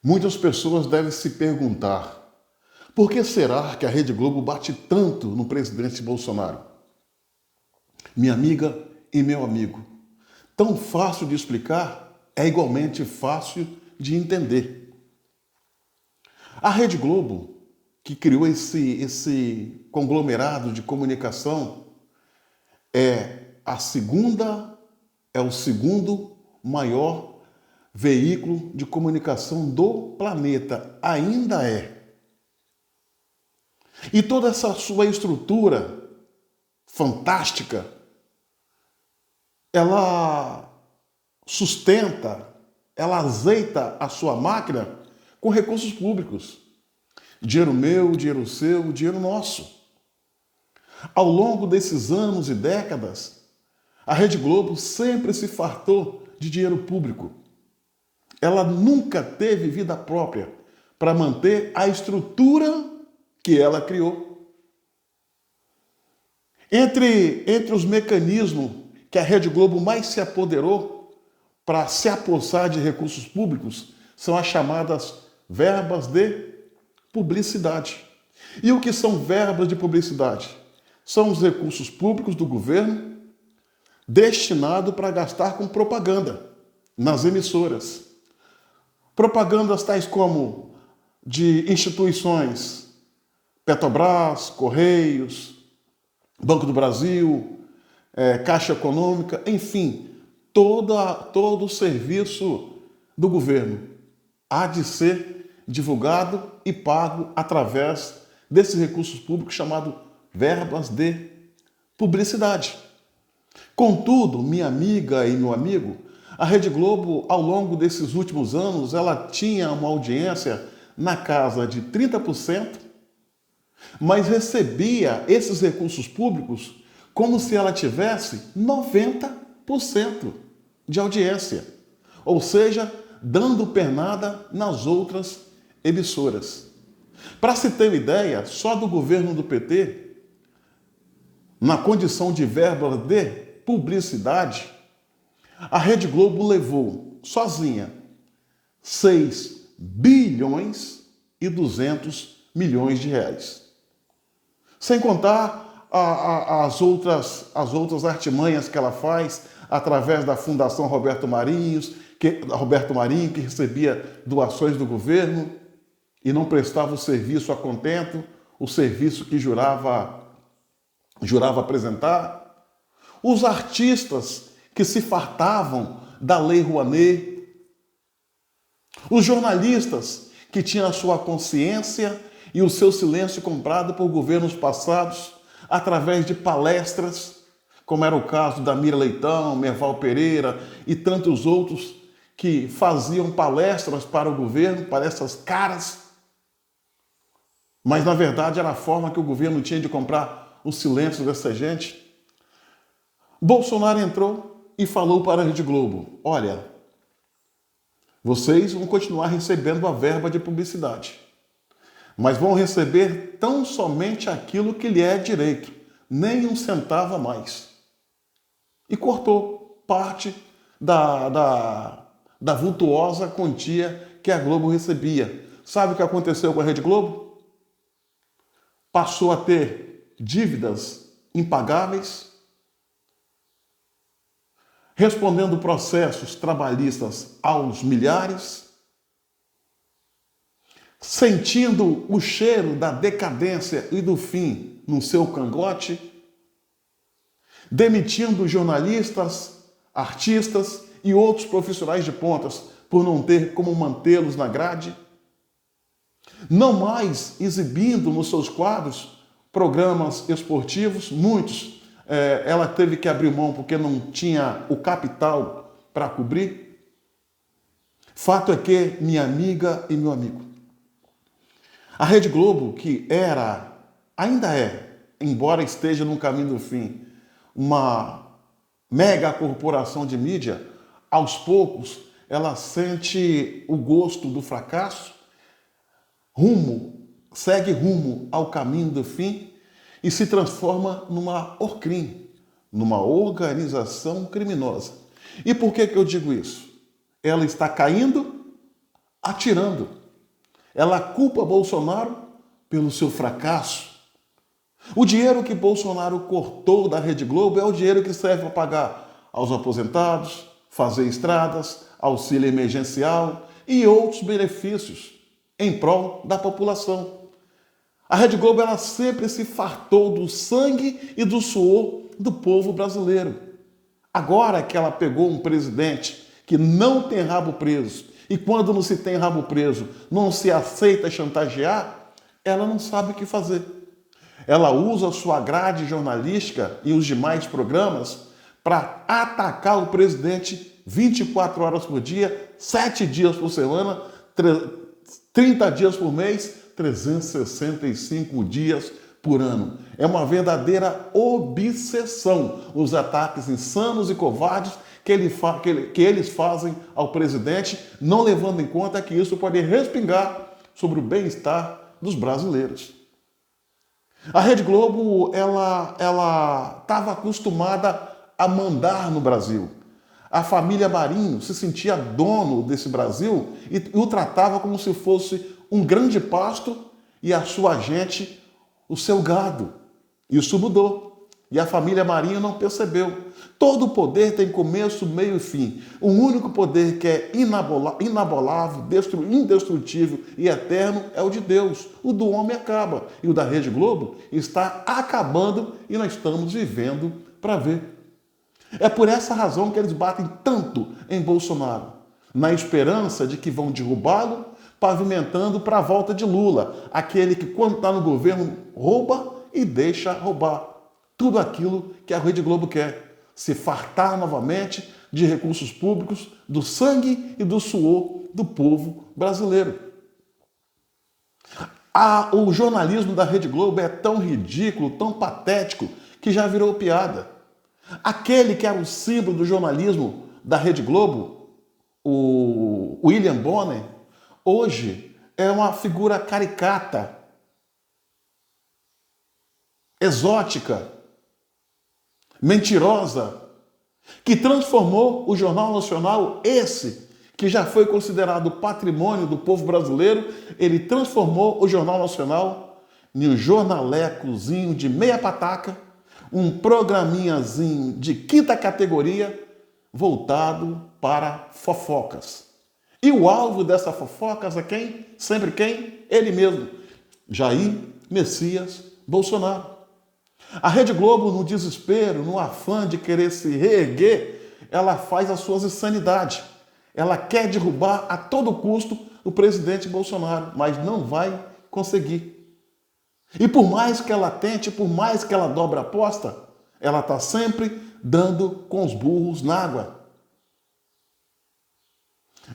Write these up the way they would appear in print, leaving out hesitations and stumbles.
Muitas pessoas devem se perguntar: por que será que a Rede Globo bate tanto no presidente Bolsonaro? Minha amiga e meu amigo, tão fácil de explicar é igualmente fácil de entender. A Rede Globo, que criou esse conglomerado de comunicação, é o segundo maior veículo de comunicação do planeta. Ainda é. E toda essa sua estrutura fantástica, ela sustenta, ela azeita a sua máquina com recursos públicos. Dinheiro meu, dinheiro seu, dinheiro nosso. Ao longo desses anos e décadas, a Rede Globo sempre se fartou de dinheiro público. Ela nunca teve vida própria para manter a estrutura que ela criou. Entre os mecanismos que a Rede Globo mais se apoderou para se apossar de recursos públicos são as chamadas verbas de publicidade. E o que são verbas de publicidade? São os recursos públicos do governo destinados para gastar com propaganda nas emissoras. Propagandas tais como de instituições Petrobras, Correios, Banco do Brasil, Caixa Econômica, enfim, todo o serviço do governo há de ser divulgado e pago através desses recursos públicos chamados verbas de publicidade. Contudo, minha amiga e meu amigo, a Rede Globo, ao longo desses últimos anos, ela tinha uma audiência na casa de 30%, mas recebia esses recursos públicos como se ela tivesse 90% de audiência, ou seja, dando pernada nas outras emissoras. Para se ter uma ideia, só do governo do PT, na condição de verba de publicidade, a Rede Globo levou sozinha 6 bilhões e 200 milhões de reais. Sem contar as outras artimanhas que ela faz através da Fundação Roberto Marinho, que recebia doações do governo e não prestava o serviço a contento, o serviço que jurava apresentar. Os artistas que se fartavam da Lei Rouanet. Os jornalistas que tinham a sua consciência e o seu silêncio comprado por governos passados através de palestras, como era o caso da Mira Leitão, Merval Pereira e tantos outros que faziam palestras para o governo, palestras caras, mas na verdade era a forma que o governo tinha de comprar o silêncio dessa gente. Bolsonaro entrou e falou para a Rede Globo: olha, vocês vão continuar recebendo a verba de publicidade, mas vão receber tão somente aquilo que lhe é direito, nem um centavo a mais. E cortou parte da vultuosa quantia que a Globo recebia. Sabe o que aconteceu com a Rede Globo? Passou a ter dívidas impagáveis, respondendo processos trabalhistas aos milhares, sentindo o cheiro da decadência e do fim no seu cangote, demitindo jornalistas, artistas e outros profissionais de pontas por não ter como mantê-los na grade, não mais exibindo nos seus quadros programas esportivos, muitos ela teve que abrir mão porque não tinha o capital para cobrir. Fato é que, minha amiga e meu amigo, a Rede Globo, que ainda é, embora esteja no caminho do fim, uma mega corporação de mídia, aos poucos ela sente o gosto do fracasso, segue rumo ao caminho do fim e se transforma numa ORCRIM, numa organização criminosa. E por que eu digo isso? Ela está caindo atirando. Ela culpa Bolsonaro pelo seu fracasso. O dinheiro que Bolsonaro cortou da Rede Globo é o dinheiro que serve para pagar aos aposentados, fazer estradas, auxílio emergencial e outros benefícios em prol da população. A Rede Globo ela sempre se fartou do sangue e do suor do povo brasileiro. Agora que ela pegou um presidente que não tem rabo preso, e quando não se tem rabo preso, não se aceita chantagear, ela não sabe o que fazer. Ela usa a sua grade jornalística e os demais programas para atacar o presidente 24 horas por dia, 7 dias por semana, 30 dias por mês, 365 dias por ano. É uma verdadeira obsessão os ataques insanos e covardes que eles fazem ao presidente, não levando em conta que isso pode respingar sobre o bem-estar dos brasileiros. A Rede Globo, ela estava acostumada a mandar no Brasil. A família Marinho se sentia dono desse Brasil e o tratava como se fosse um grande pasto e a sua gente, o seu gado. Isso mudou. E a família Marinho não percebeu. Todo poder tem começo, meio e fim. O único poder que é inabolável, indestrutível e eterno é o de Deus. O do homem acaba. E o da Rede Globo está acabando e nós estamos vivendo para ver. É por essa razão que eles batem tanto em Bolsonaro, na esperança de que vão derrubá-lo, pavimentando para a volta de Lula, aquele que quando está no governo rouba e deixa roubar. Tudo aquilo que a Rede Globo quer, se fartar novamente de recursos públicos, do sangue e do suor do povo brasileiro. O jornalismo da Rede Globo é tão ridículo, tão patético, que já virou piada. Aquele que era o símbolo do jornalismo da Rede Globo, o William Bonner, hoje é uma figura caricata, exótica, mentirosa, que transformou o Jornal Nacional, esse que já foi considerado patrimônio do povo brasileiro, ele transformou o Jornal Nacional em um jornalecozinho de meia pataca, um programinhazinho de quinta categoria voltado para fofocas. E o alvo dessas fofocas é quem? Sempre quem? Ele mesmo, Jair Messias Bolsonaro. A Rede Globo, no desespero, no afã de querer se reerguer, ela faz as suas insanidades. Ela quer derrubar a todo custo o presidente Bolsonaro, mas não vai conseguir. E por mais que ela tente, por mais que ela dobre a aposta, ela está sempre dando com os burros na água.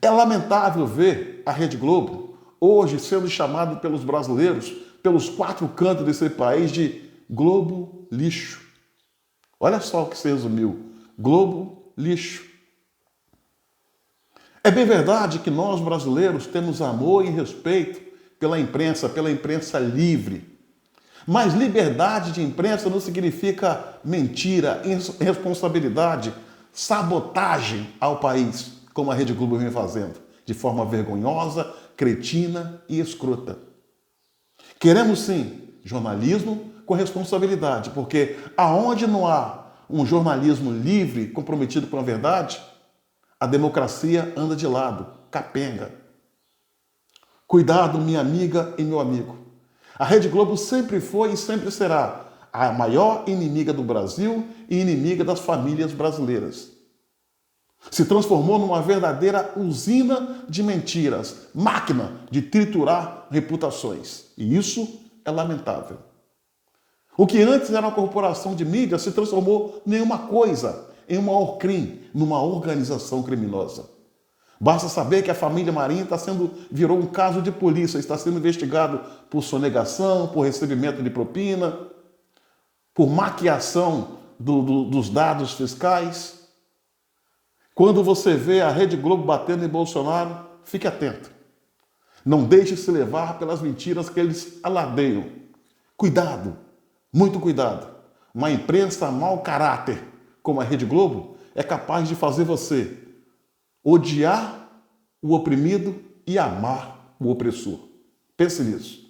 É lamentável ver a Rede Globo hoje sendo chamado pelos brasileiros, pelos 4 cantos desse país, de Globo lixo. Olha só o que se resumiu. Globo lixo. É bem verdade que nós brasileiros temos amor e respeito pela imprensa livre. Mas liberdade de imprensa não significa mentira, irresponsabilidade, sabotagem ao país, como a Rede Globo vem fazendo, de forma vergonhosa, cretina e escrota. Queremos sim jornalismo com responsabilidade, porque aonde não há um jornalismo livre, comprometido com a verdade, a democracia anda de lado, capenga. Cuidado, minha amiga e meu amigo. A Rede Globo sempre foi e sempre será a maior inimiga do Brasil e inimiga das famílias brasileiras. Se transformou numa verdadeira usina de mentiras, máquina de triturar reputações. E isso é lamentável. O que antes era uma corporação de mídia se transformou em uma coisa, em uma ORCRIM, numa organização criminosa. Basta saber que a família Marinho virou um caso de polícia, está sendo investigado por sonegação, por recebimento de propina, por maquiação dos dados fiscais. Quando você vê a Rede Globo batendo em Bolsonaro, fique atento. Não deixe se levar pelas mentiras que eles alardeiam. Cuidado, muito cuidado. Uma imprensa mau caráter, como a Rede Globo, é capaz de fazer você odiar o oprimido e amar o opressor. Pense nisso.